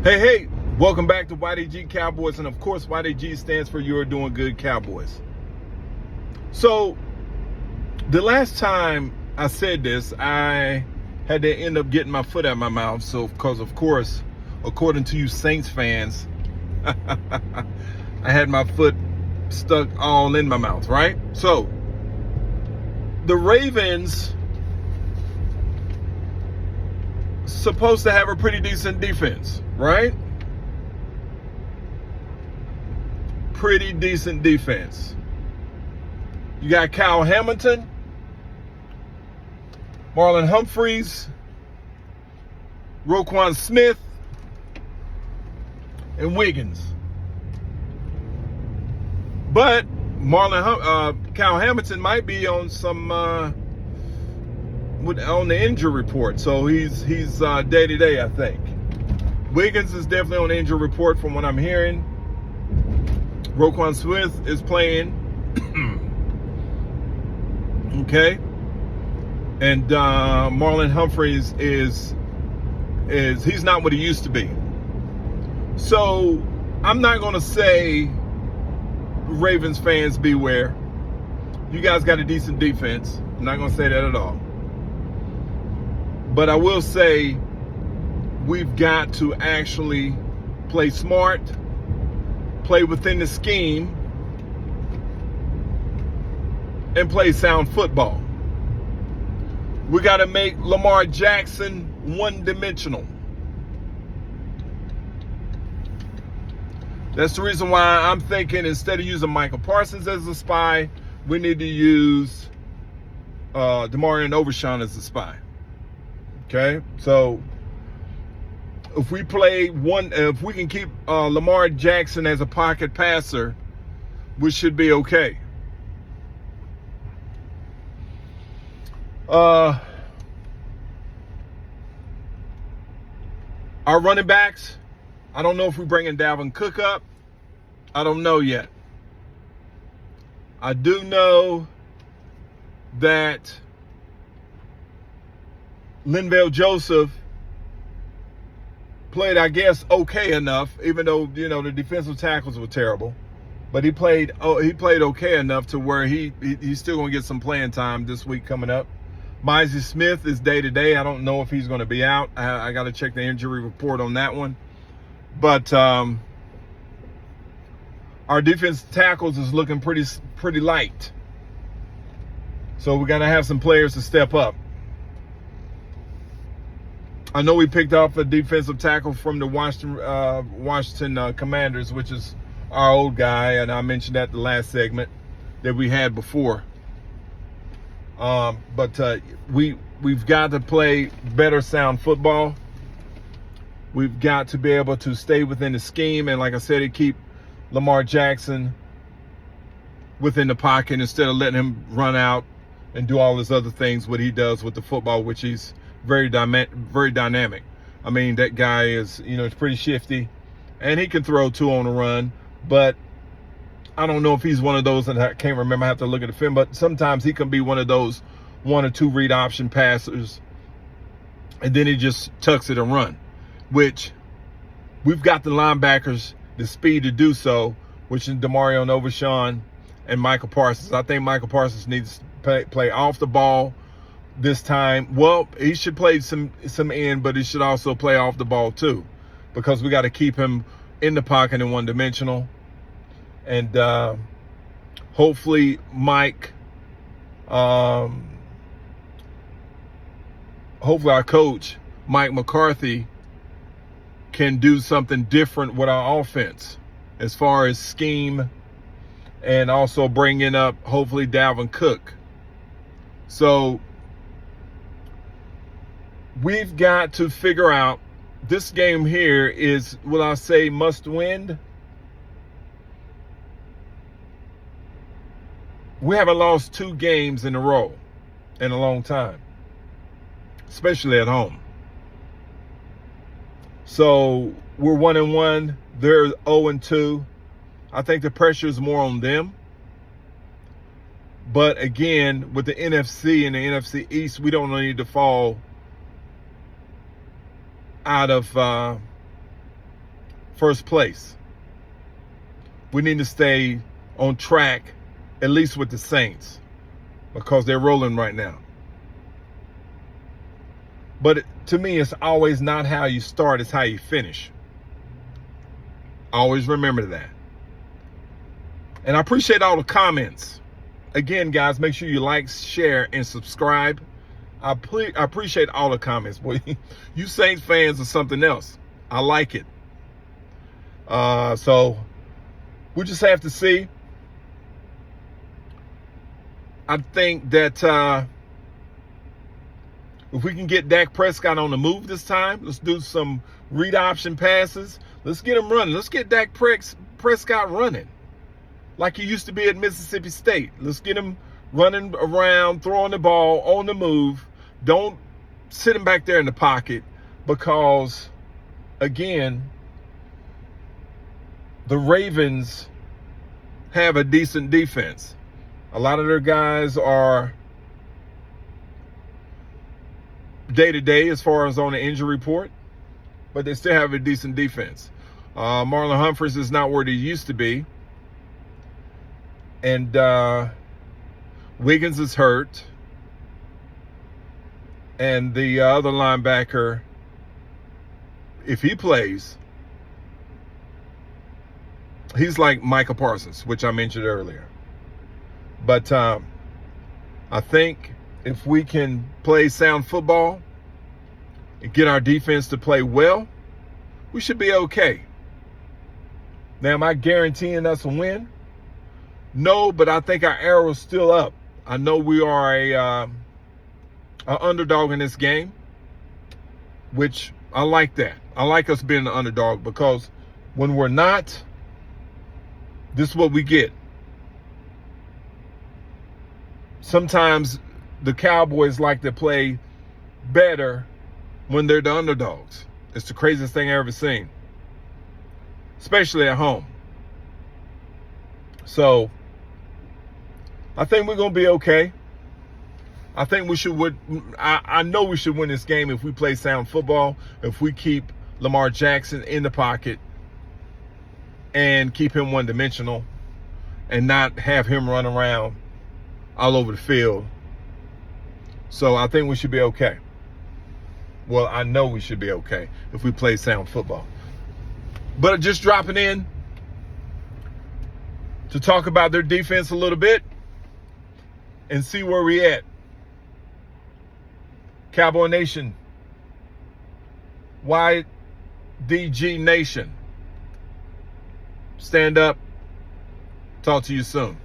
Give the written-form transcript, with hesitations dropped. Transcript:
Hey, welcome back to YDG Cowboys, and of course YDG stands for You're Doing Good Cowboys. So the last time I said this, I had to end up getting my foot out of my mouth. So because of course, according to you Saints fans, I had my foot stuck all in my mouth, right? So the Ravens supposed to have a pretty decent defense, right? Pretty decent defense. You got Kyle Hamilton, Marlon Humphreys, Roquan Smith, and Wiggins. But Kyle Hamilton might be on some on the injury report, so he's day to day, I think. Wiggins is definitely on the injury report from what I'm hearing. Roquan Smith is playing. Okay. And Marlon Humphreys is he's not what he used to be. So I'm not going to say, Ravens fans beware. You guys got a decent defense. I'm not going to say that at all. But I will say we've got to actually play smart, play within the scheme, and play sound football. We got to make Lamar Jackson one-dimensional. That's the reason why I'm thinking instead of using Michael Parsons as a spy, we need to use Demarion Overshawn as a spy. Okay, so if we can keep Lamar Jackson as a pocket passer, we should be okay. Our running backs, I don't know if we're bringing Dalvin Cook up. I don't know yet. I do know that Linval Joseph played, I guess, okay enough, even though, the defensive tackles were terrible. But he played okay enough to where he's still going to get some playing time this week coming up. Mizey Smith is day to day. I don't know if he's going to be out. I got to check the injury report on that one. But our defensive tackles is looking pretty light. So we got to have some players to step up. I know we picked up a defensive tackle from the Washington Commanders, which is our old guy, and I mentioned that the last segment that we had before. But we've got to play better sound football. We've got to be able to stay within the scheme, and like I said, to keep Lamar Jackson within the pocket instead of letting him run out and do all his other things, what he does with the football, which he's very dynamic. I mean, that guy is, it's pretty shifty, and he can throw two on the run, but I don't know if he's one of those, and I can't remember, I have to look at the film, but sometimes he can be one of those 1 or 2 read option passers, and then he just tucks it and run, which we've got the linebackers, the speed to do so, which is Demarion Overshawn and Michael Parsons. I think Michael Parsons needs to play off the ball this time. Well, he should play some in, but he should also play off the ball too, because we got to keep him in the pocket and one-dimensional. And hopefully hopefully our coach, Mike McCarthy, can do something different with our offense as far as scheme, and also bringing up, hopefully, Dalvin Cook. So we've got to figure out, this game here is, will I say, must win? We haven't lost 2 games in a row in a long time, especially at home. So we're 1-1. They're 0-2. I think the pressure is more on them. But again, with the NFC and the NFC East, we don't need to fall out of first place. We need to stay on track, at least with the Saints, because they're rolling right now. But to me, it's always not how you start, it's how you finish. Always remember that. And I appreciate all the comments. Again, guys, make sure you like, share, and subscribe. I appreciate all the comments, boy. You Saints fans are something else. I like it. So we just have to see. I think that if we can get Dak Prescott on the move this time, let's do some read option passes. Let's get him running. Let's get Dak Prescott running like he used to be at Mississippi State. Let's get him running around, throwing the ball on the move. Don't sit him back there in the pocket because, again, the Ravens have a decent defense. A lot of their guys are day-to-day as far as on the injury report, but they still have a decent defense. Marlon Humphreys is not where he used to be. And Wiggins is hurt. And the other linebacker, if he plays, he's like Micah Parsons, which I mentioned earlier. But I think if we can play sound football and get our defense to play well, we should be okay. Now, am I guaranteeing us a win? No, but I think our arrow's still up. I know we are an underdog in this game, which I like that. I like us being an underdog because when we're not, this is what we get. Sometimes the Cowboys like to play better when they're the underdogs. It's the craziest thing I've ever seen, especially at home. So I think we're going to be okay. I think we should win. I know we should win this game if we play sound football, if we keep Lamar Jackson in the pocket and keep him one-dimensional and not have him run around all over the field. So I think we should be okay. Well, I know we should be okay if we play sound football. But just dropping in to talk about their defense a little bit and see where we at. Cowboy Nation, YDG Nation, stand up. Talk to you soon.